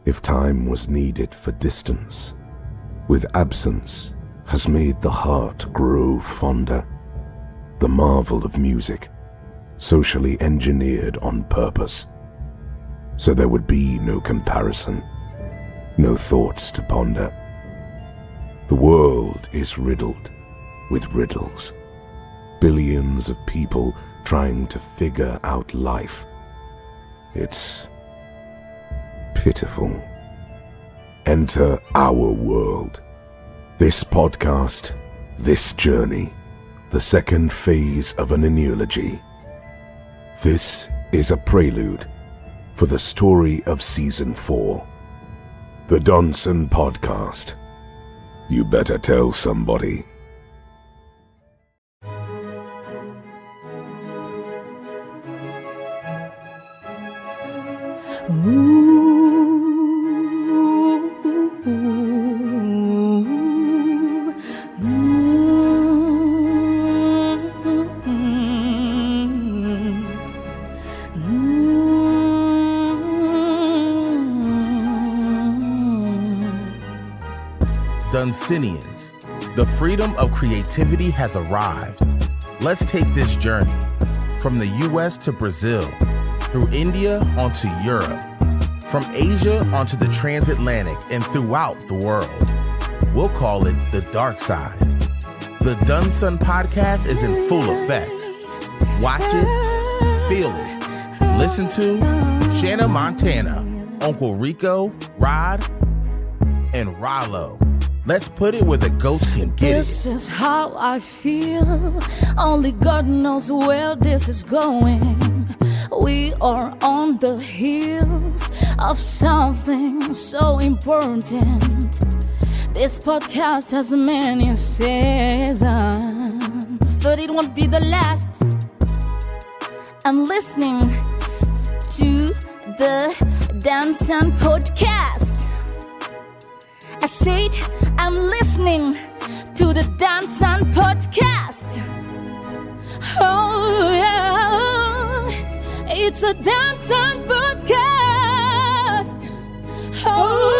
If time was needed for distance, with absence has made the heart grow fonder. The marvel of music, socially engineered on purpose, so there would be no comparison, no thoughts to ponder. The world is riddled with riddles. Billions of people trying to figure out life. It's pitiful. Enter our world. This podcast, this journey, the second phase of an analogy. This is a prelude for the story of Season 4. The Dodson Podcast. You better tell somebody. Donsonians, the freedom of creativity has arrived. Let's take this journey from the US to Brazil, through India onto Europe, from Asia onto the transatlantic and throughout the world. We'll call it the dark side. The Dodson Podcast is in full effect. Watch it, feel it, listen to Shaana Montana, Uncle Rico, Rod, and Rollo. Let's put it where the ghost can get This is how I feel. Only God knows where this is going. We are on the heels of something so important. This podcast has many seasons, but it won't be the last. I'm listening to the Dodson Podcast. I said, I'm listening to the Dodson Podcast. Oh, yeah. It's the Dodson Podcast. Oh.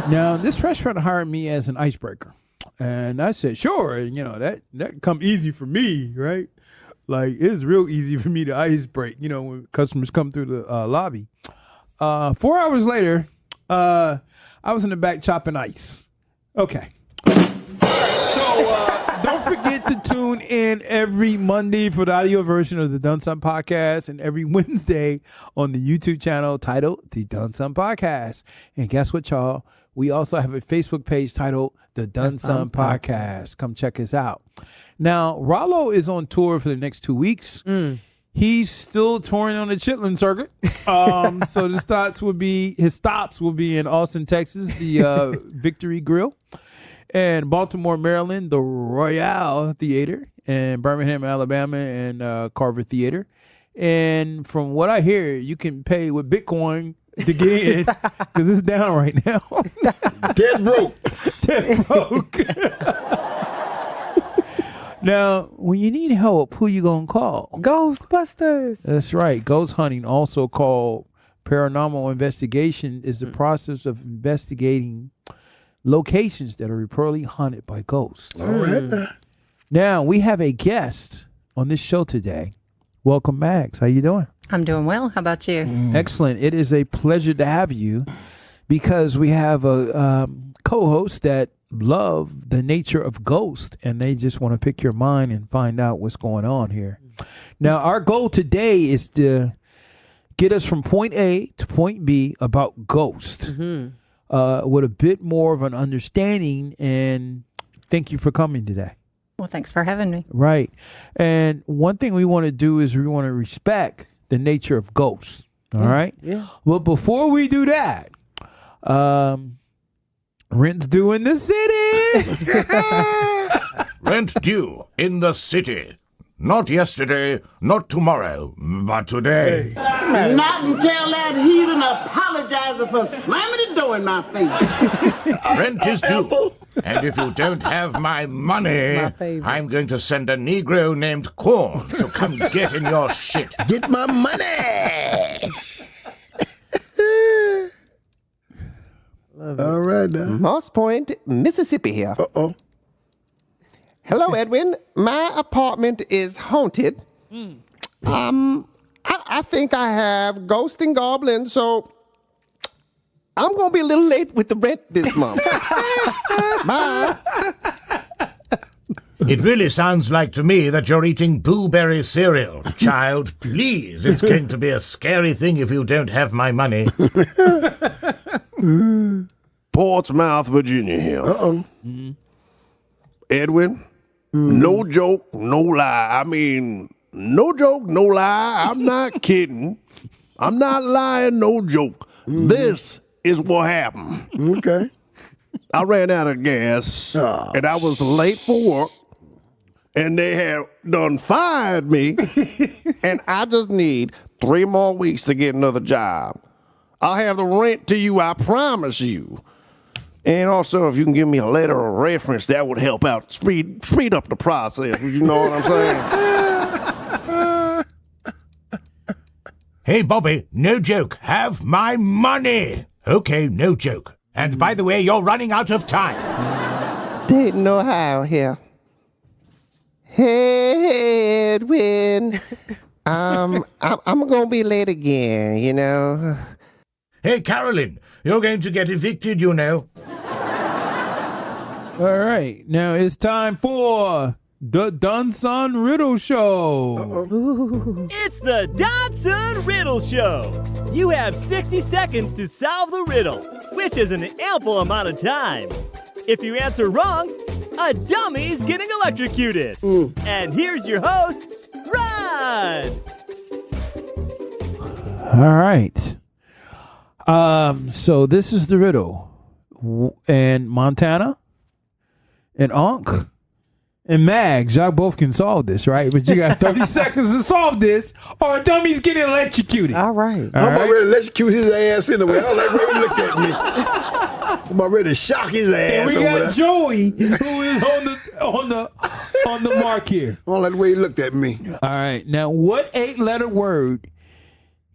Now, this restaurant hired me as an icebreaker. And I said, sure. And, that come easy for me, right? Like, it's real easy for me to ice break, when customers come through the lobby. 4 hours later, I was in the back chopping ice. Okay. So don't forget to tune in every Monday for the audio version of the Dodson Podcast and every Wednesday on the YouTube channel titled The Dodson Podcast. And guess what, y'all? We also have a Facebook page titled The Dodson Podcast. Come check us out. Now, Rollo is on tour for the next 2 weeks. He's still touring on the Chitlin circuit. So his stops will be in Austin, Texas, the Victory Grill, and Baltimore, Maryland, the Royale Theater, and Birmingham, Alabama, and Carver Theater. And from what I hear, you can pay with Bitcoin to get in because it's down right now. Dead broke. Dead broke. Now, when you need help, who you gonna call? Ghostbusters. That's right. Ghost hunting, also called paranormal investigation, is the process of investigating locations that are reportedly haunted by ghosts. All right. Now, we have a guest on this show today. Welcome, Max. How you doing? I'm doing well. How about you? Excellent. It is a pleasure to have you because we have a co-host that love the nature of ghosts, and they just want to pick your mind and find out what's going on here. Now, our goal today is to get us from point A to point B about ghosts with a bit more of an understanding, and thank you for coming today. Well, thanks for having me. Right. And one thing we want to do is we want to respect the nature of ghosts. All right? Yeah. Well, before we do that, rent's due in the city. Rent due in the city. Not yesterday, not tomorrow, but today. Not until that heathen apologizes for slamming the door in my face. Rent is due. And if you don't have my money, I'm going to send a Negro named Corn to come get in your shit. Get my money. right there. Moss Point, Mississippi here. Uh-oh. Hello, Edwin. My apartment is haunted. I think I have ghosts and goblins, so I'm going to be a little late with the rent this month. Bye. It really sounds like to me that you're eating blueberry cereal. Child, please, it's going to be a scary thing if you don't have my money. Portsmouth, Virginia here. Uh-oh. Edwin, no joke, no lie. I mean, no joke, no lie. I'm not kidding. I'm not lying, no joke. This is what happened. Okay. I ran out of gas, and I was late for work, and they had done fired me, and I just need 3 more weeks to get another job. I'll have the rent to you, I promise you. And also, if you can give me a letter of reference, that would help out, speed up the process. You know what I'm saying? Hey, Bobby, no joke. Have my money. Okay, no joke. And by the way, you're running out of time. Dayton, Ohio here. Hey, Edwin. I'm going to be late again, you know. Hey, Carolyn, you're going to get evicted, you know. All right, now it's time for the Dodson Riddle Show. It's the Dodson Riddle Show. You have 60 seconds to solve the riddle, which is an ample amount of time. If you answer wrong, a dummy's getting electrocuted. And here's your host, Rod. All right. So this is the riddle. And Montana and Unc and Mags, y'all both can solve this, right? But you got 30 seconds to solve this, or a dummy's getting electrocuted. All right. I'm about ready to electrocute his ass anyway. I don't like when he look at me. I'm about ready to shock his ass. And we over got there. Joey, who is on the mark here. I don't like the way he looked at me. All right. Now, what 8-letter word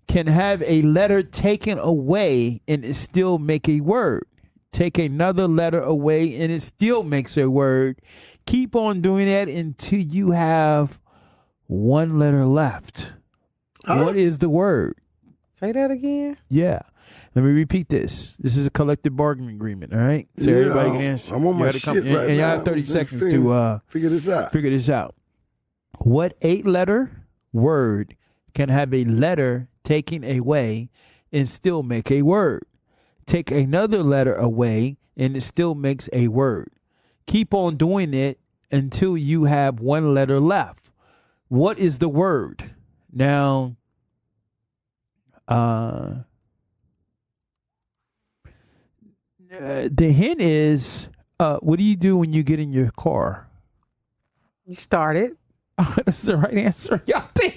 can have a letter taken away and it still make a word? Take another letter away and it still makes a word. Keep on doing that until you have 1 letter left. What is the word? Say that again. Yeah. Let me repeat this. This is a collective bargaining agreement, all right? So Yeah, everybody can answer. I'm on my You gotta shit right and you now. have 30 I'm seconds figuring- to figure this out. What 8-letter word can have a letter taken away and still make a word? Take another letter away and it still makes a word. Keep on doing it until you have 1 letter left. What is the word? Now, the hint is, what do you do when you get in your car? You start it. Oh, that's the right answer. Y'all damn.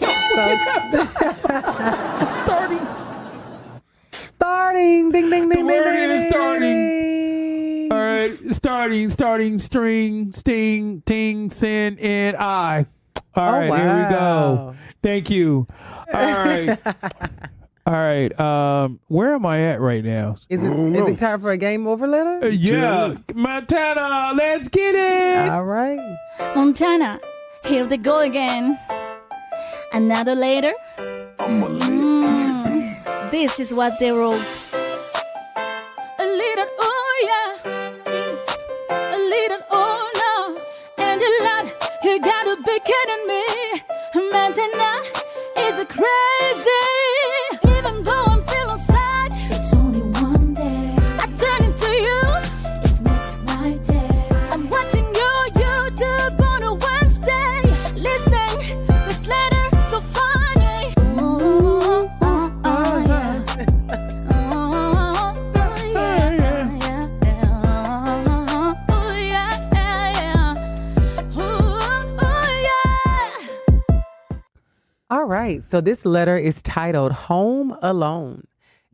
Starting. Ding, ding, The ding, word ding, is ding, starting. ding. All right, starting, string, sting, ting, sin, and I. All right, here we go. Thank you. All right. All right. Where am I at right now? Is it time for a game over letter? Yeah. Montana, let's get it. All right. Montana, here they go again. Another letter. This is what they wrote. A little oh yeah, a little oh no, and a lot. You gotta be kidding me. Montana is a crazy. Even though I'm feeling sad, it's only one day. I turn into you. It makes my day. I'm watching you YouTube on a Wednesday, listening this letter so funny. Oh, oh, oh, yeah. Oh, yeah, yeah, yeah. Oh, yeah, yeah. Oh, yeah. All right. So this letter is titled Home Alone.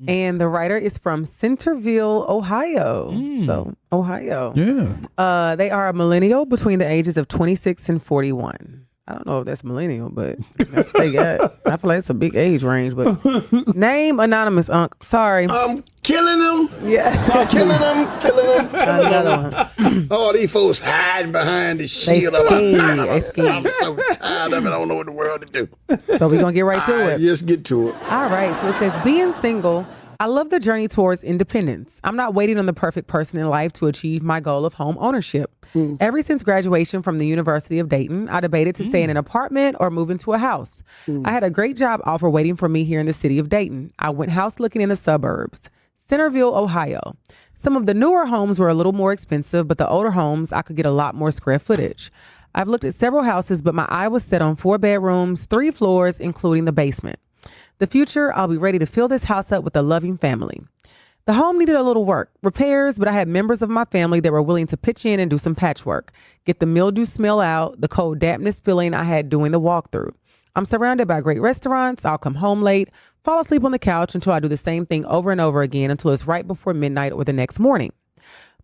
And the writer is from Centerville, Ohio. So, Ohio. Yeah. They are a millennial between the ages of 26 and 41. I don't know if that's millennial, but that's what they got. I feel like it's a big age range, but name anonymous Unc. Sorry. Killing them. Yes. Killing them. All these folks hiding behind the shield. They scared. I'm so tired of it. I don't know what the world to do. So we're going to get right to it. Just get to it. All right. So it says, being single, I love the journey towards independence. I'm not waiting on the perfect person in life to achieve my goal of home ownership. Ever since graduation from the University of Dayton, I debated to stay in an apartment or move into a house. I had a great job offer waiting for me here in the city of Dayton. I went house looking in the suburbs. Centerville, Ohio. Some of the newer homes were a little more expensive, but the older homes, I could get a lot more square footage. I've looked at several houses, but my eye was set on 4 bedrooms, 3 floors, including the basement. The future, I'll be ready to fill this house up with a loving family. The home needed a little work, repairs, but I had members of my family that were willing to pitch in and do some patchwork, get the mildew smell out, the cold dampness feeling I had doing the walkthrough. I'm surrounded by great restaurants. I'll come home late, fall asleep on the couch until I do the same thing over and over again until it's right before midnight or the next morning.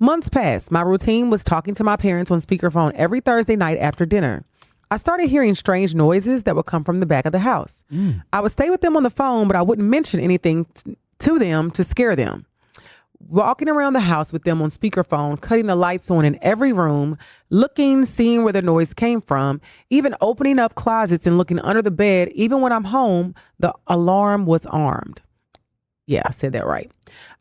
Months passed. My routine was talking to my parents on speakerphone every Thursday night after dinner. I started hearing strange noises that would come from the back of the house. I would stay with them on the phone, but I wouldn't mention anything to them to scare them. Walking around the house with them on speakerphone, cutting the lights on in every room, looking, seeing where the noise came from, even opening up closets and looking under the bed. Even when I'm home, the alarm was armed. Yeah, I said that right.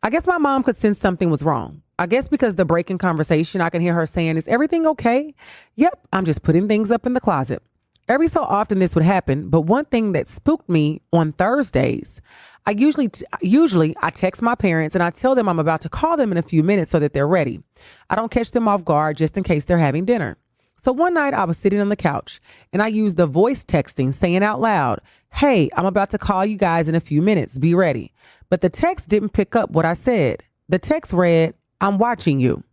I guess my mom could sense something was wrong. I guess because the break in conversation, I can hear her saying, "Is everything okay?" Yep, I'm just putting things up in the closet. Every so often this would happen, but one thing that spooked me on Thursdays, I usually text my parents and I tell them I'm about to call them in a few minutes so that they're ready. I don't catch them off guard just in case they're having dinner. So one night I was sitting on the couch and I used the voice texting, saying out loud, "Hey, I'm about to call you guys in a few minutes. Be ready." But the text didn't pick up what I said. The text read, "I'm watching you."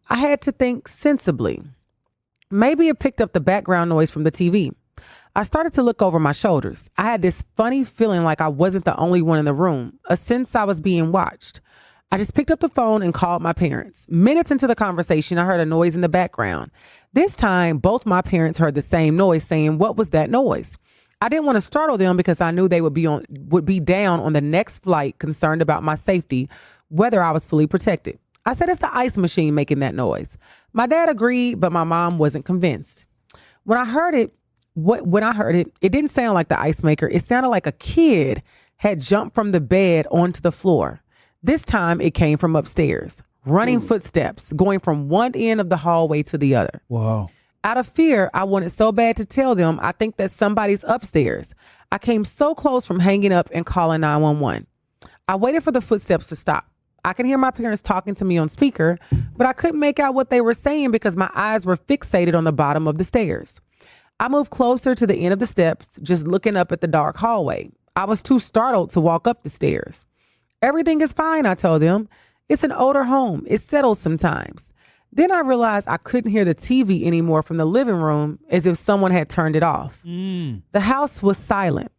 I had to think sensibly. Maybe it picked up the background noise from the TV. I started to look over my shoulders. I had this funny feeling like I wasn't the only one in the room, a sense I was being watched. I just picked up the phone and called my parents. Minutes into the conversation, I heard a noise in the background. This time, both my parents heard the same noise, saying, "What was that noise?" I didn't want to startle them because I knew they would be down on the next flight, concerned about my safety, whether I was fully protected. I said, "It's the ice machine making that noise." My dad agreed, but my mom wasn't convinced. When I heard it, it didn't sound like the ice maker. It sounded like a kid had jumped from the bed onto the floor. This time it came from upstairs, running footsteps, going from one end of the hallway to the other. Wow. Out of fear, I wanted so bad to tell them, I think that somebody's upstairs. I came so close from hanging up and calling 911. I waited for the footsteps to stop. I can hear my parents talking to me on speaker, but I couldn't make out what they were saying because my eyes were fixated on the bottom of the stairs. I moved closer to the end of the steps, just looking up at the dark hallway. I was too startled to walk up the stairs. "Everything is fine," I told them. "It's an older home. It settles sometimes." Then I realized I couldn't hear the TV anymore from the living room, as if someone had turned it off. The house was silent.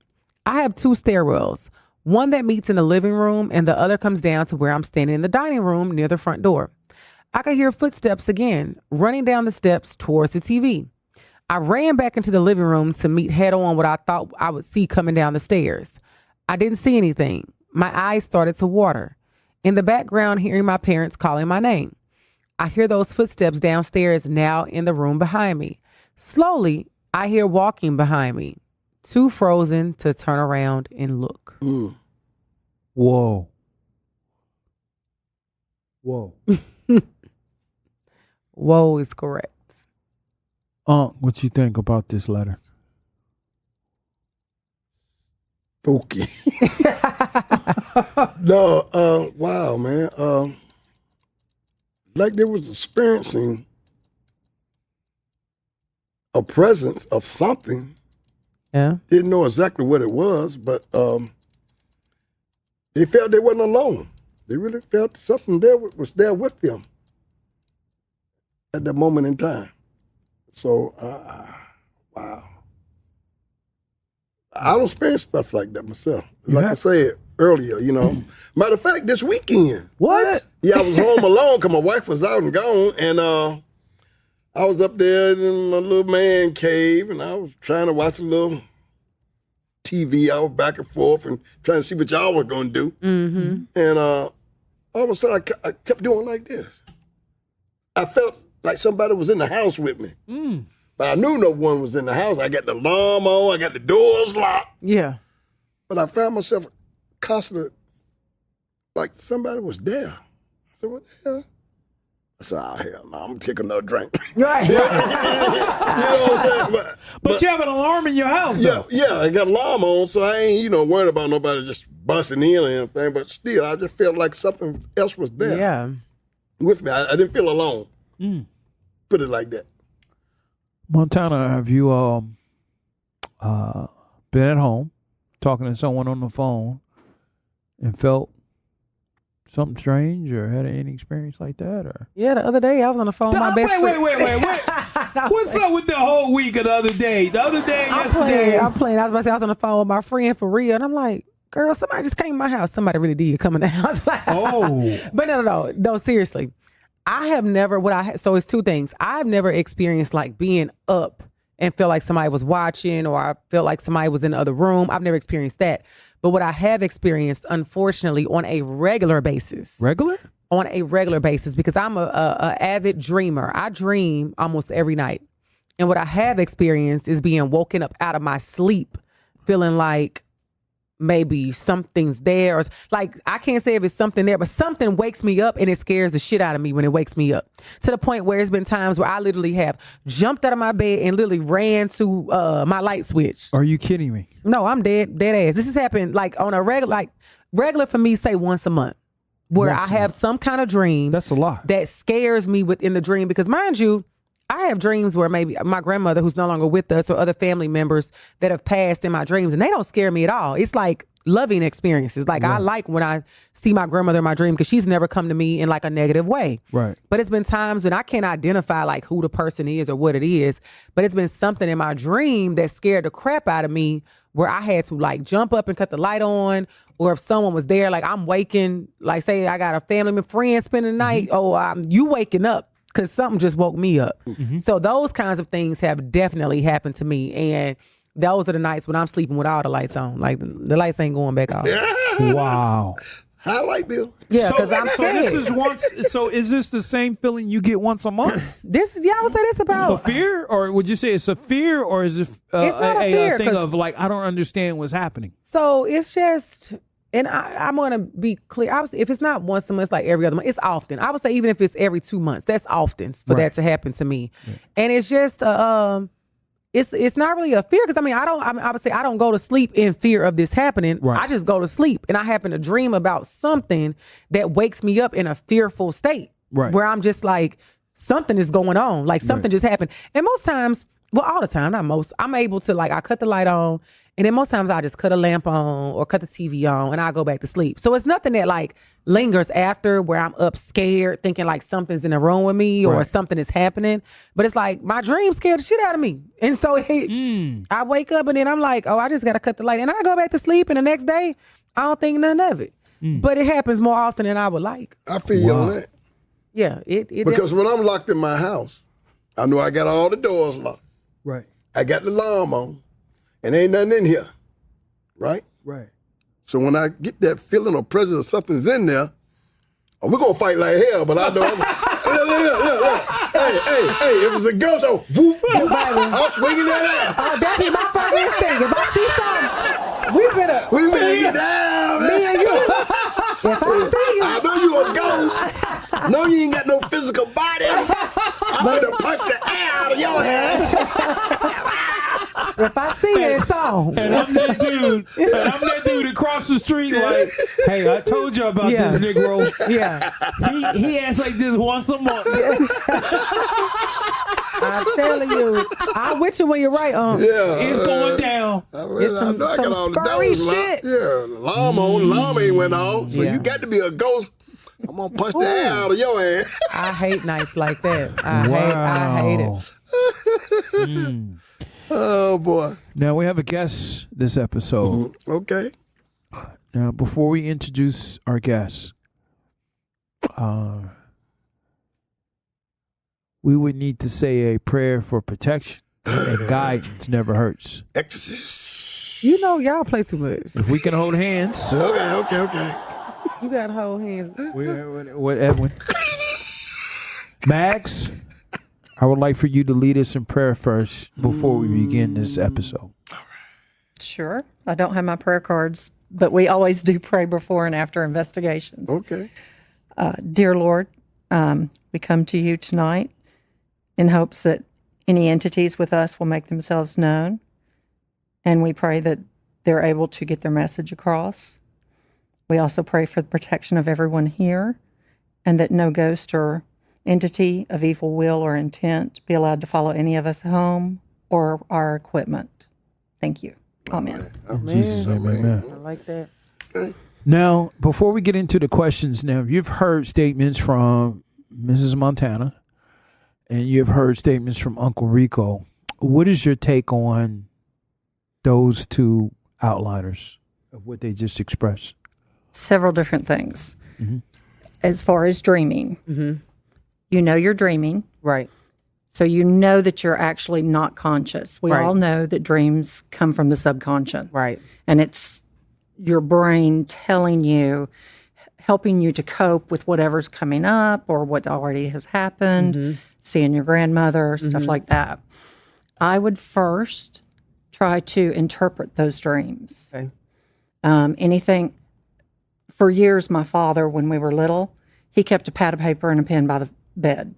I have 2 stairwells, one that meets in the living room and the other comes down to where I'm standing in the dining room near the front door. I could hear footsteps again, running down the steps towards the TV. I ran back into the living room to meet head on what I thought I would see coming down the stairs. I didn't see anything. My eyes started to water. In the background, hearing my parents calling my name. I hear those footsteps downstairs now in the room behind me. Slowly, I hear walking behind me. Too frozen to turn around and look. Whoa. Whoa. Whoa is correct. What you think about this letter? Okay. No, wow, man. Like they was experiencing a presence of something. Yeah. Didn't know exactly what it was, but they felt they wasn't alone. They really felt something there was there with them at that moment in time. So, wow. I don't experience stuff like that myself. Like I said earlier, you know. Matter of fact, this weekend. What? Yeah, I was home alone because my wife was out and gone, and I was up there in my little man cave, and I was trying to watch a little TV. I was back and forth and trying to see what y'all were going to do. Mm-hmm. And all of a sudden, I kept doing like this. I felt like somebody was in the house with me. But I knew no one was in the house. I got the alarm on. I got the doors locked. Yeah. But I found myself constantly like somebody was there. I said, what the hell? I said, oh, hell no, I'm going to take another drink. Right. You know what I'm saying? But you have an alarm in your house, though. Yeah, I got an alarm on, so I ain't, worried about nobody just busting in or anything. But still, I just felt like something else was there. Yeah. With me. I didn't feel alone. Put it like that. Montana, have you been at home talking to someone on the phone and felt something strange or had any experience like that? Or Yeah, the other day I was on the phone with my best friend. Wait. What's up with the whole week of the other day? The other day, yesterday. I'm playing. I was about to say I was on the phone with my friend for real, and I'm like, girl, somebody just came to my house. Somebody really did come in the house. But no, seriously. I have never, so it's two things. I've never experienced like being up and feel like somebody was watching, or I felt like somebody was in the other room. I've never experienced that. But what I have experienced, unfortunately, on a regular basis. On a regular basis, because I'm a avid dreamer. I dream almost every night. And what I have experienced is being woken up out of my sleep, feeling like maybe something's there, or like I can't say if it's something there, but something wakes me up and it scares the shit out of me when it wakes me up, to the point where it's been times where I literally have jumped out of my bed and literally ran to my light switch. Are you kidding me? No, I'm dead ass. This has happened like on a regular for me, say once a month, where I have some kind of dream. That's a lot. That scares me within the dream, because mind you, I have dreams where maybe my grandmother, who's no longer with us, or other family members that have passed in my dreams, and they don't scare me at all. It's like loving experiences. Like I like when I see my grandmother in my dream, because she's never come to me in like a negative way. Right. But it's been times when I can't identify like who the person is or what it is, but it's been something in my dream that scared the crap out of me, where I had to like jump up and cut the light on, or if someone was there, like I'm waking, like say I got a family friend spending the night, you waking up because something just woke me up. So those kinds of things have definitely happened to me, and those are the nights when I'm sleeping with all the lights on. Like the lights ain't going back off. Wow. Highlight bill. Yeah, because I'm scared. This is once. So is this the same feeling you get once a month? I would say this about a fear, or would you say it's a fear, or is it it's not a fear, thing of like I don't understand what's happening? So it's just, and I'm going to be clear. Obviously, if it's not once a month, it's like every other month. It's often. I would say even if it's every 2 months, that's often for that to happen to me. And it's just it's not really a fear, because I would say I don't go to sleep in fear of this happening. Right. I just go to sleep, and I happen to dream about something that wakes me up in a fearful state, where I'm just like, something is going on, like something just happened. And most times, well, all the time, not most, I'm able to like, I cut the light on, and then most times I just cut a lamp on or cut the TV on, and I go back to sleep. So it's nothing that like lingers after, where I'm up scared thinking like something's in the room with me or something is happening. But it's like my dream scared the shit out of me. And so I wake up, and then I'm like, oh, I just got to cut the light. And I go back to sleep, and the next day, I don't think none of it. But it happens more often than I would like. I feel you on that. Yeah. Because when I'm locked in my house, I know I got all the doors locked. Right. I got the alarm on, and ain't nothing in here. Right? Right. So when I get that feeling or presence of something's in there, we're going to fight like hell, but I know hey, if it's a ghost, whoop, I'm swinging that ass. That'd be my first instinct. If I see something, we better get down, man. Me and you. If I see you. I know you a ghost. No, you ain't got no physical body. I'm going to punch the air out of your head. If I see it, it's on. And I'm that dude across the street like, hey, I told you about this Negro. Yeah. He acts like this once a month. I'm telling you. I'm with you when you're right, Yeah. It's going down. It's some scary shit. Yeah, alarm ain't went off, so you got to be a ghost. I'm going to punch the air out of your ass. I hate nights like that. I hate it. Oh, boy. Now, we have a guest this episode. Okay. Now, before we introduce our guest, we would need to say a prayer for protection and guidance never hurts. Exorcist. You know, y'all play too much. If we can hold hands. Okay. You got to hold hands. What, Edwin? Max, I would like for you to lead us in prayer first before we begin this episode. Sure. I don't have my prayer cards, but we always do pray before and after investigations. Okay. Dear Lord, we come to you tonight in hopes that any entities with us will make themselves known. And we pray that they're able to get their message across. We also pray for the protection of everyone here and that no ghost or entity of evil will or intent be allowed to follow any of us home or our equipment. Thank you. Amen. In Jesus' name, amen. I like that. Now, before we get into the questions, now, you've heard statements from Mrs. Montana and you've heard statements from Uncle Rico. What is your take on those two outliners of what they just expressed? Several different things. As far as dreaming, you know you're dreaming. Right. So you know that you're actually not conscious. We Right. all know that dreams come from the subconscious. Right. And it's your brain telling you, helping you to cope with whatever's coming up or what already has happened, seeing your grandmother, stuff like that. I would first try to interpret those dreams. Okay. Anything. For years, my father, when we were little, he kept a pad of paper and a pen by the bed.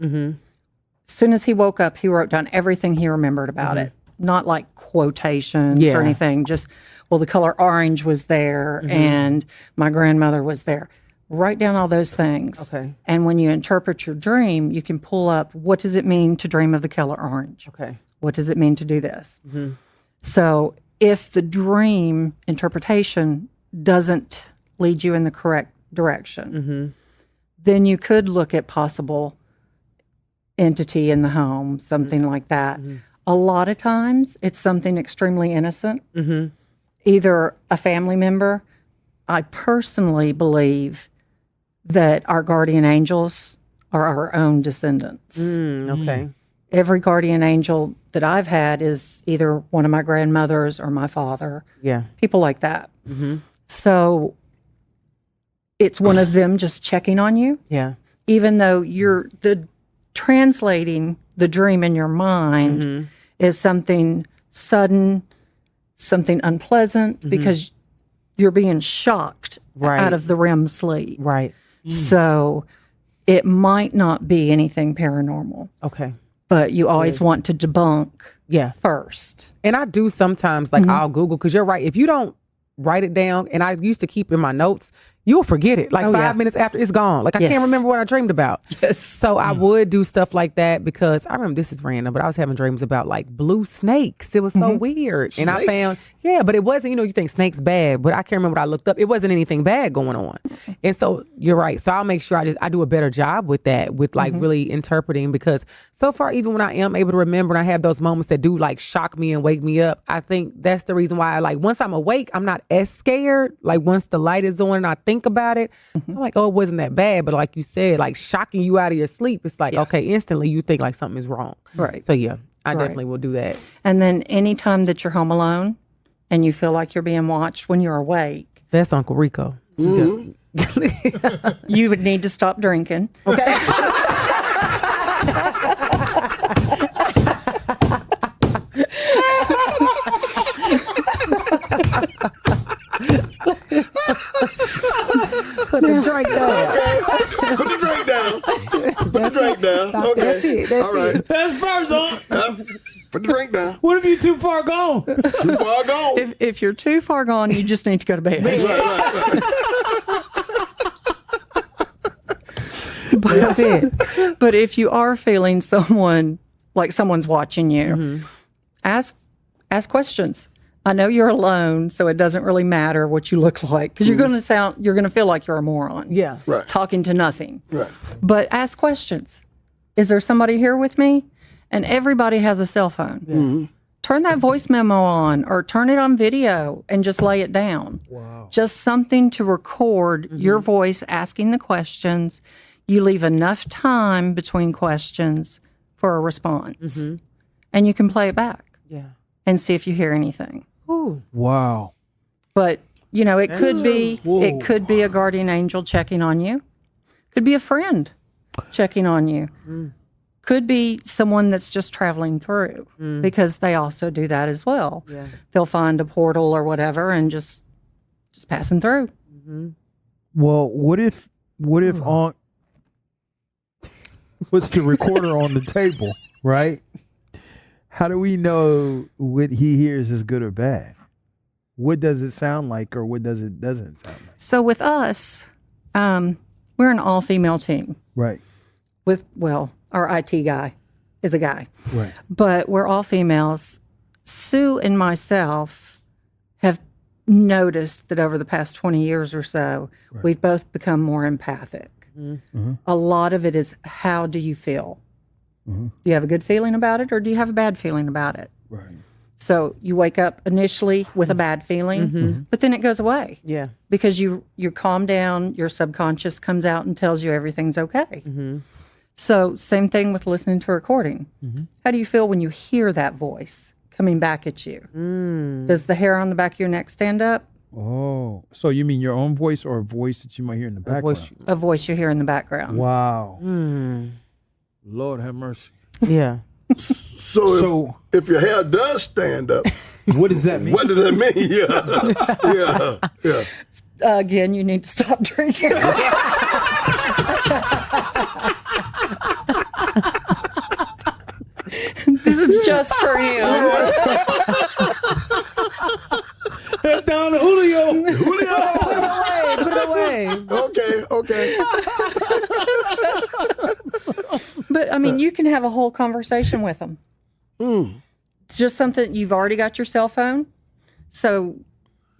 As soon as he woke up, he wrote down everything he remembered about it. Not like quotations or anything, just, well, the color orange was there and my grandmother was there. Write down all those things. Okay. And when you interpret your dream, you can pull up, what does it mean to dream of the color orange? Okay. What does it mean to do this? So if the dream interpretation doesn't lead you in the correct direction, then you could look at possible entity in the home, something like that. A lot of times it's something extremely innocent, either a family member. I personally believe that our guardian angels are our own descendants. Okay. Every guardian angel that I've had is either one of my grandmothers or my father, Yeah. people like that. So it's one of them just checking on you, Yeah. even though you're translating the dream in your mind is something sudden, something unpleasant, because you're being shocked Right. out of the REM sleep. Right. So it might not be anything paranormal, Okay. but you always want to debunk Yeah. first. And I do sometimes, like, I'll Google, because you're right. If you don't write it down, and I used to keep in my notes, you'll forget it. Like 5 minutes after, it's gone. Like, I can't remember what I dreamed about. Yes. So I would do stuff like that, because I remember, this is random, but I was having dreams about like blue snakes. It was so weird. And I found, but it wasn't, you think snakes bad, but I can't remember what I looked up. It wasn't anything bad going on. And so you're right. So I'll make sure I do a better job with that, with like really interpreting, because so far, even when I am able to remember and I have those moments that do like shock me and wake me up, I think that's the reason why once I'm awake, I'm not as scared. Like once the light is on and I think about it, I'm like, oh, it wasn't that bad. But like you said, like shocking you out of your sleep, it's like, okay, instantly you think like something is wrong. Right. So yeah, I definitely will do that. And then anytime that you're home alone and you feel like you're being watched when you're awake, That's Uncle Rico. you would need to stop drinking. Okay. Put the drink down. Put the drink down. Put the drink down. Okay. That's it. That's All right. it. That's first on. Put the drink down. What if you too far gone? Too far gone. If you're too far gone, you just need to go to bed. Right. That's it. But if you are feeling someone's watching you, ask questions. I know you're alone, so it doesn't really matter what you look like, because you're going to feel like you're a moron. Yeah. Right. Talking to nothing. Right. But ask questions. Is there somebody here with me? And everybody has a cell phone. Turn that voice memo on or turn it on video and just lay it down. Wow. Just something to record your voice asking the questions. You leave enough time between questions for a response. And you can play it back. Yeah. And see if you hear anything. Ooh. Wow. But, you know, it could be a guardian angel checking on you. Could be a friend checking on you. Could be someone that's just traveling through because they also do that as well. Yeah. They'll find a portal or whatever and just passing through. Well, what if on puts the recorder on the table, right? How do we know what he hears is good or bad? What does it sound like, or what doesn't sound like? So with us, we're an all-female team. Right. Our IT guy is a guy. Right. But we're all females. Sue and myself have noticed that over the past 20 years or so, we've both become more empathic. A lot of it is, how do you feel? Do you have a good feeling about it, or do you have a bad feeling about it? Right. So you wake up initially with a bad feeling, but then it goes away. Yeah. Because you calm down, your subconscious comes out and tells you everything's okay. So same thing with listening to a recording. How do you feel when you hear that voice coming back at you? Does the hair on the back of your neck stand up? Oh, so you mean your own voice, or a voice that you might hear in the background? A voice you hear in the background. Wow. Lord have mercy. Yeah. So if your hair does stand up, what does that mean? What does that mean? Yeah. Again, you need to stop drinking. This is just for you. Head down to Julio. Put it away. Okay. But I mean, you can have a whole conversation with them. It's just something, you've already got your cell phone, so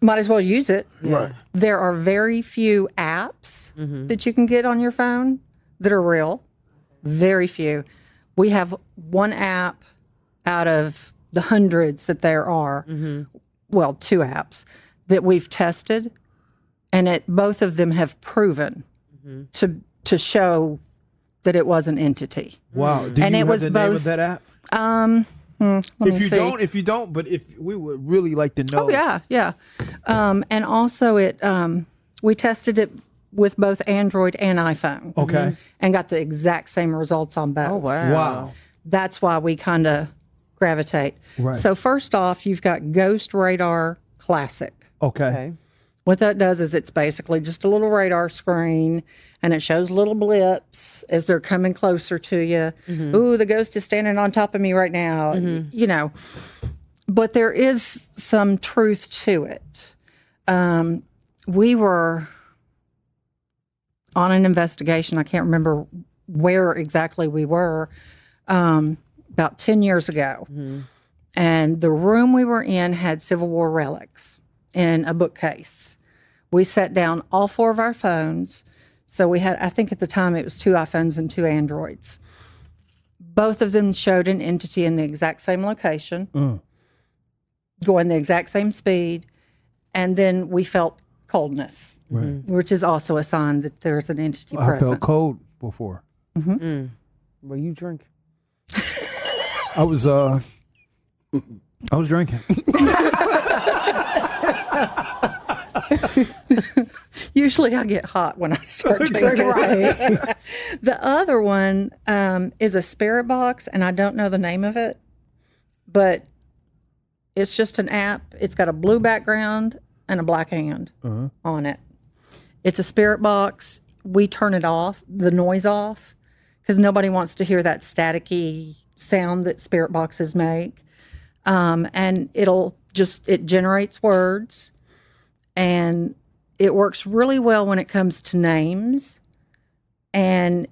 might as well use it. Right. There are very few apps that you can get on your phone that are real. Very few. We have one app out of the hundreds that there are. Well, two apps that we've tested, and both of them have proven to show that it was an entity. Wow. Do and you it have was the both. name of that app? If you don't, but if we would really like to know. Oh yeah. And also we tested it with both Android and iPhone. Okay. And got the exact same results on both. Oh, wow. Wow. That's why we kind of gravitate. Right. So first off, you've got Ghost Radar Classic. Okay. What that does is it's basically just a little radar screen, and it shows little blips as they're coming closer to you. Ooh, the ghost is standing on top of me right now. You know, but there is some truth to it. We were on an investigation. I can't remember where exactly we were, about 10 years ago. And the room we were in had Civil War relics in a bookcase. We set down all four of our phones. So we had, I think at the time it was 2 iPhones and 2 Androids. Both of them showed an entity in the exact same location, going the exact same speed. And then we felt coldness, which is also a sign that there's an entity present. I felt cold before. Well, you drink. I was drinking. Usually I get hot when I start drinking. The other one is a spirit box, and I don't know the name of it, but it's just an app. It's got a blue background and a black hand on it. It's a spirit box. We turn it off, the noise off, because nobody wants to hear that staticky sound that spirit boxes make. And it generates words, and it works really well when it comes to names. And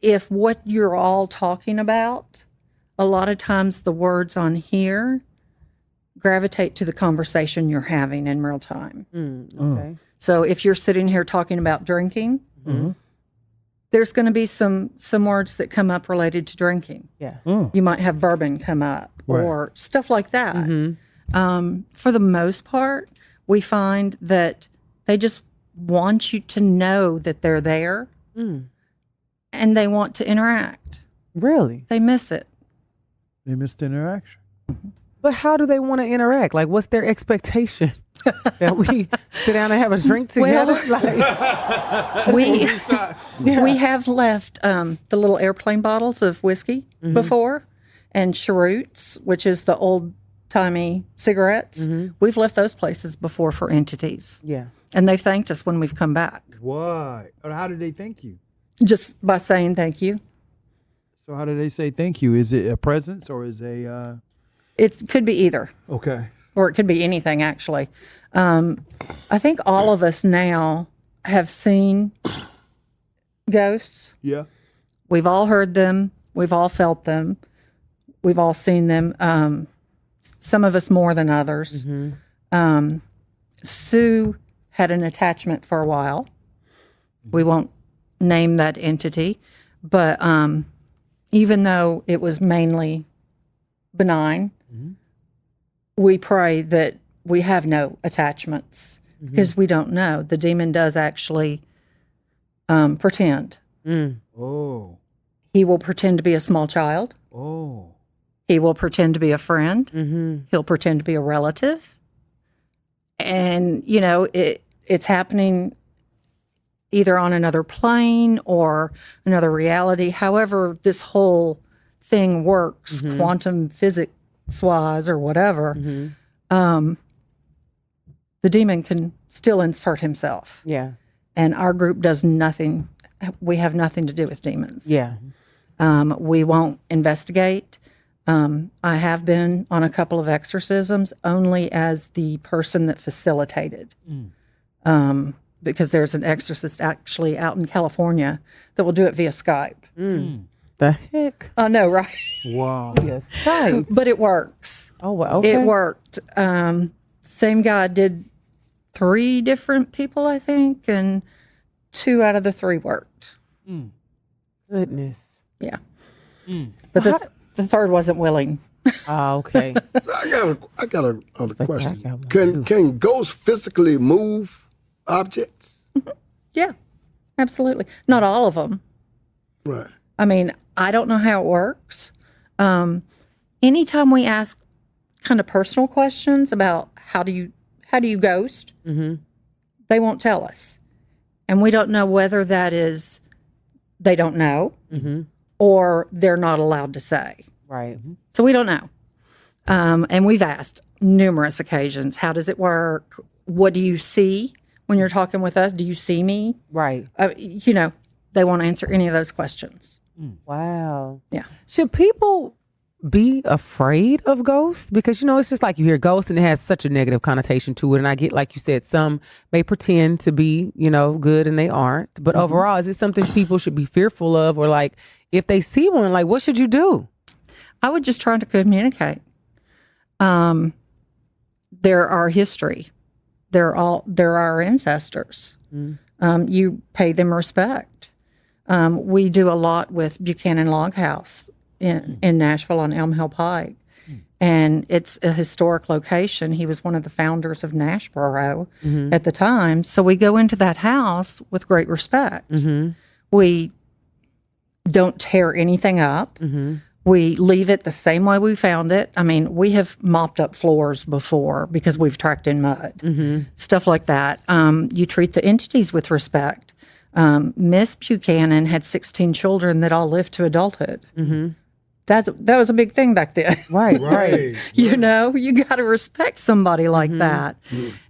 if what you're all talking about, a lot of times the words on here gravitate to the conversation you're having in real time. Okay. So if you're sitting here talking about drinking, there's going to be some words that come up related to drinking. Yeah. You might have bourbon come up or stuff like that. For the most part, we find that they just want you to know that they're there and they want to interact. Really? They miss it. They missed the interaction. But how do they want to interact? Like, what's their expectation? That we sit down and have a drink together? We have left the little airplane bottles of whiskey before, and cheroots, which is the old-timey cigarettes. We've left those places before for entities. Yeah. And they've thanked us when we've come back. Why? Or how did they thank you? Just by saying thank you. So how do they say thank you? Is it a presence or is a... It could be either. Okay. Or it could be anything, actually. I think all of us now have seen ghosts. Yeah. We've all heard them. We've all felt them. We've all seen them. Some of us more than others. Sue had an attachment for a while. We won't name that entity. But even though it was mainly benign, we pray that we have no attachments because we don't know. The demon does actually pretend. Oh. He will pretend to be a small child. Oh. He will pretend to be a friend. He'll pretend to be a relative. And, you know, it's happening either on another plane or another reality. However, this whole thing works, quantum physics-wise or whatever, the demon can still insert himself. Yeah. And our group does nothing. We have nothing to do with demons. Yeah. We won't investigate. I have been on a couple of exorcisms only as the person that facilitated. Because there's an exorcist actually out in California that will do it via Skype. The heck? I know, right? Wow. Yes. Skype. But it works. Oh, well, okay. It worked. Same guy did 3 different people, I think, and 2 out of the 3 worked. Goodness. Yeah. But the third wasn't willing. Oh, okay. So I got a question. Can ghosts physically move objects? Yeah, absolutely. Not all of them. Right. I mean, I don't know how it works. Anytime we ask kind of personal questions about how do you ghost, they won't tell us. And we don't know whether that is they don't know or they're not allowed to say. Right. So we don't know. And we've asked numerous occasions, how does it work? What do you see when you're talking with us? Do you see me? Right. You know, they won't answer any of those questions. Wow. Yeah. Should people be afraid of ghosts? Because, you know, it's just like you hear ghosts and it has such a negative connotation to it. And I get, like you said, some may pretend to be, you know, good and they aren't. But overall, is it something people should be fearful of? Or like, if they see one, like, what should you do? I would just try to communicate. They're our history. They're our ancestors. You pay them respect. We do a lot with Buchanan Log House in Nashville on Elm Hill Pike. And it's a historic location. He was one of the founders of Nashboro at the time. So we go into that house with great respect. We don't tear anything up. We leave it the same way we found it. I mean, we have mopped up floors before because we've tracked in mud, stuff like that. You treat the entities with respect. Miss Buchanan had 16 children that all lived to adulthood. That was a big thing back then. Right. You know, you got to respect somebody like that.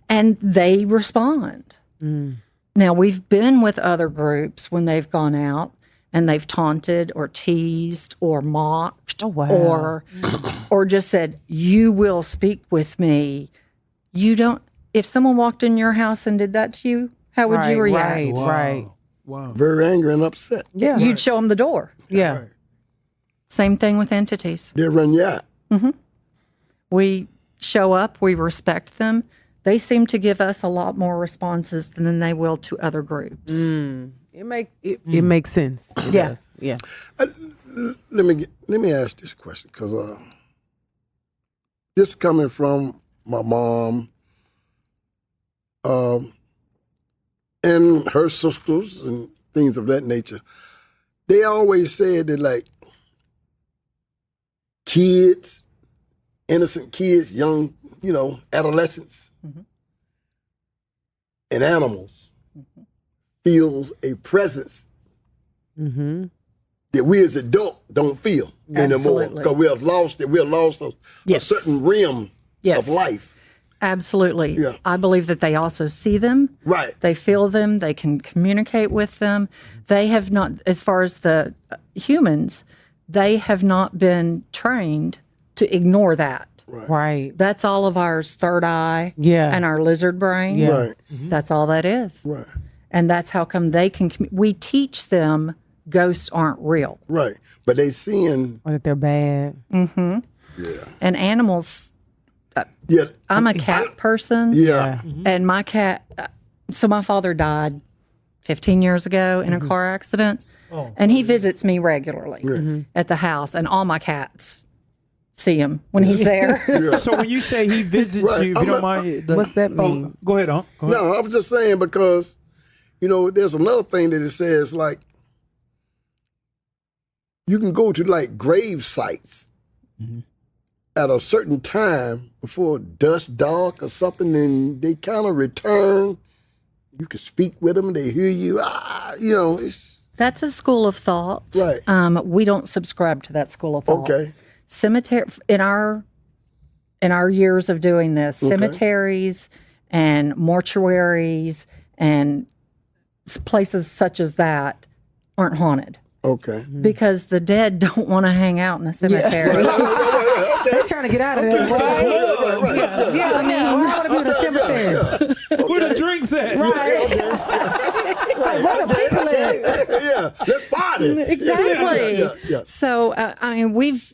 And they respond. Now, we've been with other groups when they've gone out and they've taunted or teased or mocked or just said, you will speak with me. You don't, if someone walked in your house and did that to you, how would you react? Right. Wow. Very angry and upset. Yeah. You'd show them the door. Yeah. Right. Same thing with entities. They run you out. We show up, we respect them. They seem to give us a lot more responses than they will to other groups. It makes sense. It does. Yeah. Let me ask this question because this coming from my mom and her sisters and things of that nature. They always said that like kids, innocent kids, young, adolescents, and animals feels a presence that we as adults don't feel anymore because we have lost it. We have lost a certain realm of life. Absolutely. Yeah. I believe that they also see them. Right. They feel them. They can communicate with them. They have not, as far as the humans, they have not been trained to ignore that. Right. That's all of ours, third eye and our lizard brain. Yeah. Right. That's all that is. Right. And that's how come they can, we teach them ghosts aren't real. Right. But they seeing. Or that they're bad. Mm-hmm. Yeah. And animals, yeah. I'm a cat person. Yeah. And my cat, so my father died 15 years ago in a car accident. And he visits me regularly at the house, and all my cats see him when he's there. So when you say he visits you, if you don't mind, what's that mean? Go ahead, Go ahead. No, I was just saying because, there's another thing that it says, like, you can go to, like, grave sites at a certain time before dusk, dark or something, and they kind of return. You can speak with them, they hear you. It's... That's a school of thought. Right. We don't subscribe to that school of thought. Okay. Cemetery, in our years of doing this, cemeteries and mortuaries and places such as that aren't haunted. Okay. Because the dead don't want to hang out in a cemetery. They're trying to get out of there. Right? Yeah, I mean, I want to be in a cemetery. Where the drinks at? Right. Where the people at? Yeah, let's party. Exactly. Yeah. So, we've,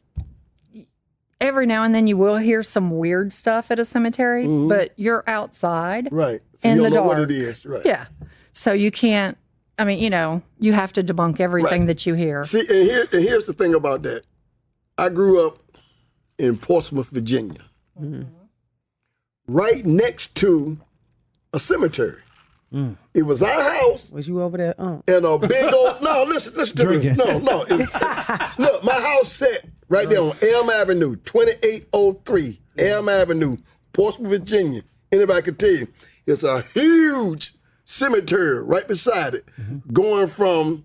every now and then you will hear some weird stuff at a cemetery, but you're outside. Right. So in you the don't know dark. what it is. Right. Yeah. So you can't, you have to debunk everything that you hear. See, and here's the thing about that. I grew up in Portsmouth, Virginia, right next to a cemetery. It was our house. Was you over there? And a big old, no, listen to me. No. Look, my house set right there on Elm Avenue, 2803 Elm Avenue, Portsmouth, Virginia. Anybody can tell you. It's a huge cemetery right beside it, going from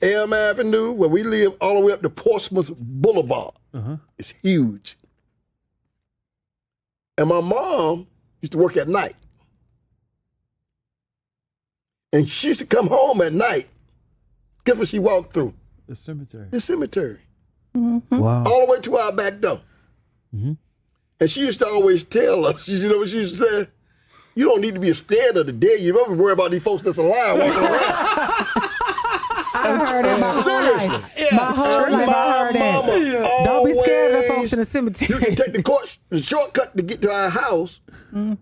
Elm Avenue, where we live, all the way up to Portsmouth Boulevard. It's huge. And my mom used to work at night. And she used to come home at night. Guess what she walked through? The cemetery. The cemetery. Wow. All the way to our back door. And she used to always tell us, you know what she used to say? You don't need to be scared of the dead. You don't worry about these folks that's alive walking around. I heard it my whole life. My whole life I heard that. Don't be scared of the folks in the cemetery. You can take the shortcut to get to our house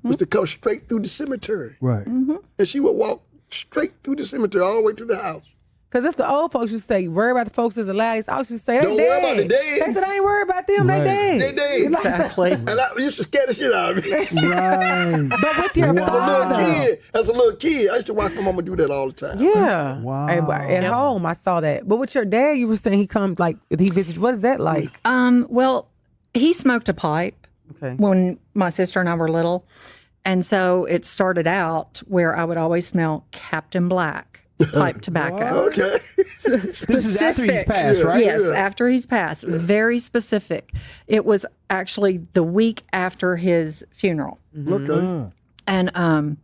was to come straight through the cemetery. Right. And she would walk straight through the cemetery all the way to the house. Because it's the old folks who say, worry about the folks that's alive. I used to say, they Don't dead. worry about the dead. They said, I ain't worried about them. Right. They dead. They dead. Exactly. And I used to scare the shit out of me. Right. But with your As a little kid, I used to watch my mama do that all the time. Yeah. Wow. At home, I saw that. But with your dad, you were saying he comes, like, if he visits, what is that like? Well, he smoked a pipe Okay. when my sister and I were little. And so it started out where I would always smell Captain Black pipe tobacco. Okay. This is after he's passed, right? Yes, after he's passed. Very specific. It was actually the week after his funeral. Okay. And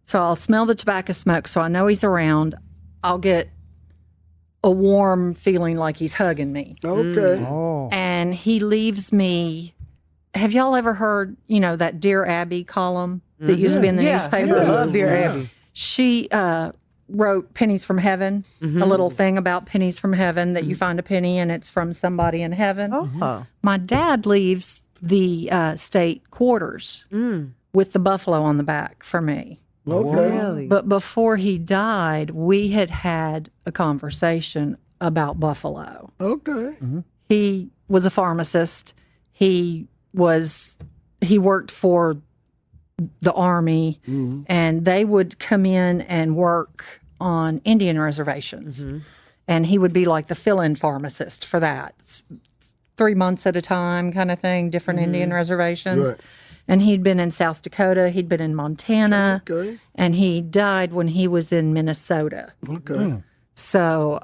so I'll smell the tobacco smoke, so I know he's around. I'll get a warm feeling like he's hugging me. Okay. Oh. And he leaves me. Have y'all ever heard, that Dear Abby column that used to be in the newspaper? I love Dear Abby. She wrote Pennies from Heaven, a little thing about pennies from heaven, that you find a penny and it's from somebody in heaven. Oh. My dad leaves the state quarters with the buffalo on the back for me. Okay. Really? But before he died, we had a conversation about buffalo. Okay. He was a pharmacist. He worked for the Army, and they would come in and work on Indian reservations. And he would be like the fill-in pharmacist for that. 3 months at a time kind of thing, different Indian reservations. Right. And he'd been in South Dakota, he'd been in Montana, Okay. and he died when he was in Minnesota. Okay. So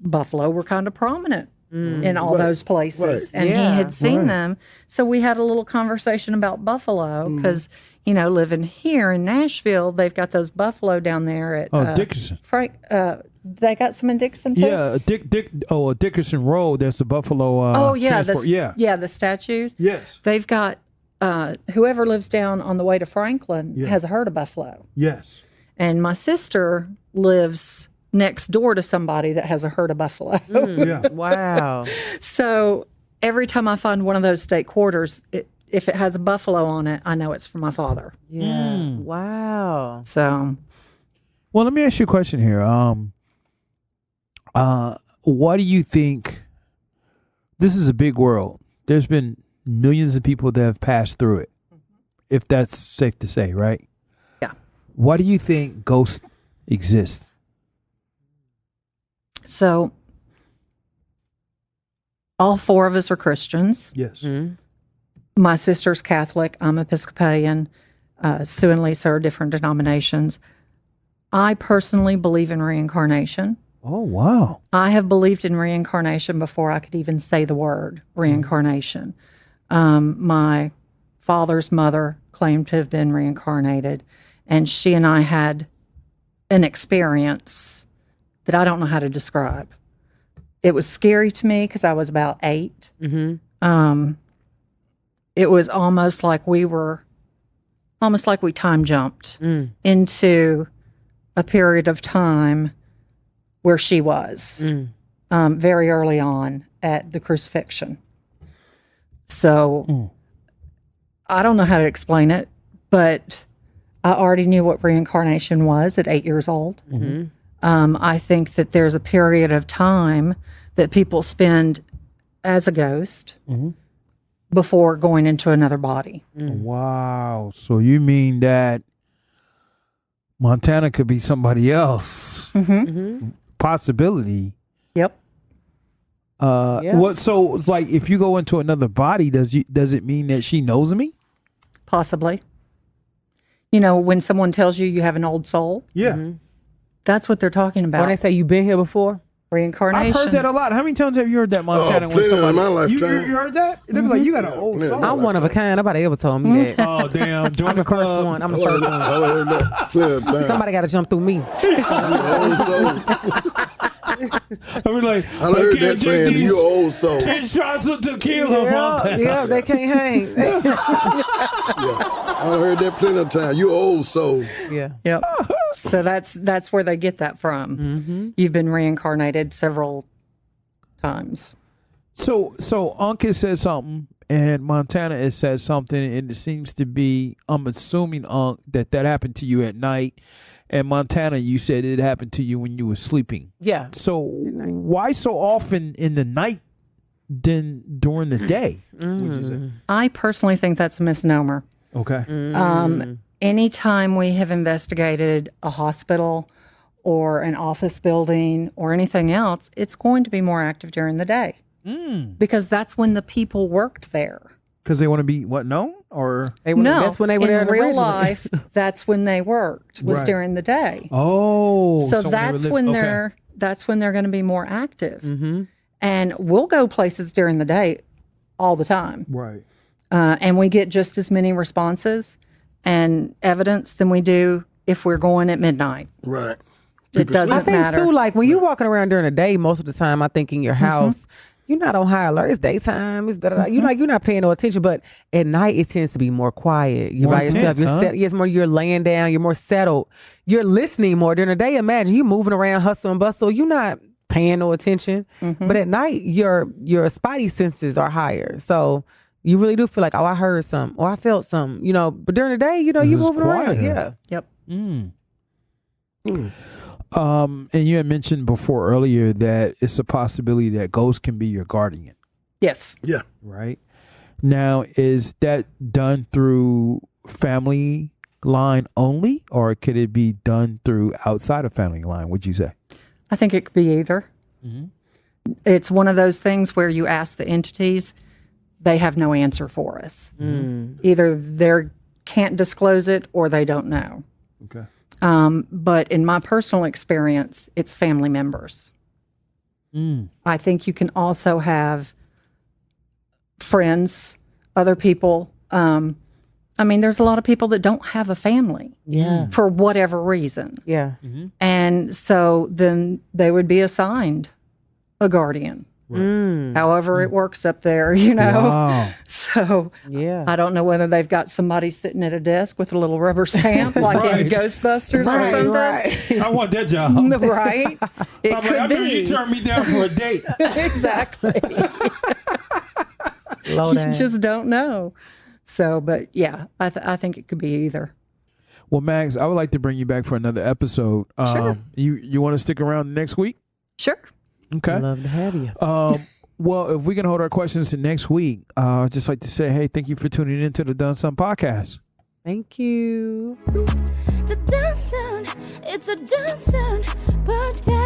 buffalo were kind of prominent in all those places. Right. And Yeah, he had seen them. So we had a little conversation about buffalo because, living here in Nashville, they've got those buffalo down there at Dickinson. Frank. They got some in Dixon too? Yeah, Dickinson Road. There's the Buffalo. transport. The statues. Yes. They've got whoever lives down on the way to Franklin has a herd of buffalo. Yes. And my sister lives next door to somebody that has a herd of buffalo. Yeah. Wow. So every time I find one of those state quarters, if it has a buffalo on it, I know it's from my father. Yeah. Wow. So, Well, let me ask you a question here. What do you think? This is a big world. There's been millions of people that have passed through it, if that's safe to say, right? Yeah. Why do you think ghosts exist? so all 4 of us are Christians. Yes. My sister's Catholic. I'm Episcopalian. Sue and Lisa are different denominations. I personally believe in reincarnation. Oh, wow. I have believed in reincarnation before I could even say the word reincarnation. My father's mother claimed to have been reincarnated, and she and I had an experience that I don't know how to describe. It was scary to me because I was about 8. It was almost like we time jumped into a period of time where she was very early on at the crucifixion. So I don't know how to explain it, but I already knew what reincarnation was at 8 years old. I think that there's a period of time that people spend as a ghost before going into another body. Wow. So you mean that Montana could be somebody else? Possibility. Yep. What? So it's like if you go into another body, does it mean that she knows me? Possibly. When someone tells you have an old soul, Yeah. that's what they're talking about. When they say you've been here before, reincarnation. I've heard that a lot. How many times have you heard that, Montana? plenty in my you lifetime. heard that? They be like, you got an old plenty. soul. I'm one of a kind. Nobody ever told me that. Oh, damn. Join I'm the first club. one. I'm the first one. I heard that plenty of times. Somebody got to jump through me. Old soul. I be like, I heard that saying, you old soul. 10 shots of tequila, Montana. Yeah, they can't hang. I heard that plenty of times. You old soul. Yeah. Yep. So that's where they get that from. You've been reincarnated several times. So Unc has said something, and Montana has said something, and it seems to be, I'm assuming, Unc, that happened to you at night. And Montana, you said it happened to you when you were sleeping. Yeah. So why so often in the night than during the day, would you say? I personally think that's a misnomer. Okay. Anytime we have investigated a hospital or an office building or anything else, it's going to be more active during the day because that's when the people worked there. Because they want to be known, or No, that's when they were there in real originally. life. That's when they worked was Right. during the day. oh, So when they that's were when okay. they're going to be more active. And we'll go places during the day all the time, right. and we get just as many responses and evidence than we do if we're going at midnight. Right. It doesn't I think matter. too, like when you're walking around during the day, most of the time, I think in your house, you're not on high alert. It's daytime. It's da-da-da. You're not paying no attention. But at night, it tends to be more quiet. You're More by yourself. intense, huh? It's more. You're laying down. You're more settled. You're listening more during the day. Imagine you moving around, hustle and bustle. You're not paying no attention. But at night, your spidey senses are higher. So you really do feel like, oh, I heard something, or I felt something. But during the day, you It's moving around. quieter. Yeah. Yep. And you had mentioned before earlier that it's a possibility that ghosts can be your guardian, Yes. Yeah. right? Now, is that done through family line only, or could it be done through outside of family line? Would you say? I think it could be either. It's one of those things where you ask the entities, they have no answer for us. Either they can't disclose it or they don't know. Okay. But in my personal experience, it's family members. I think you can also have friends, other people. I mean, there's a lot of people that don't have a family for whatever reason. Yeah. And so then they would be assigned a guardian. However it works up there, you know. Wow. So Yeah. I don't know whether they've got somebody sitting at a desk with a little rubber stamp like in Ghostbusters or something. I want that job. Right? It I'm could like, I be. knew you turned me down for a date. Exactly. Low You down. just don't know. So, but yeah, I think it could be either. Well, Max, I would like to bring you back for another episode. Sure. You want to stick around next week? Sure. Okay. Love to have you. Well, if we can hold our questions to next week, I'd just like to say, hey, thank you for tuning into the Dodson podcast. Thank you. The Dodson, it's a Dodson podcast.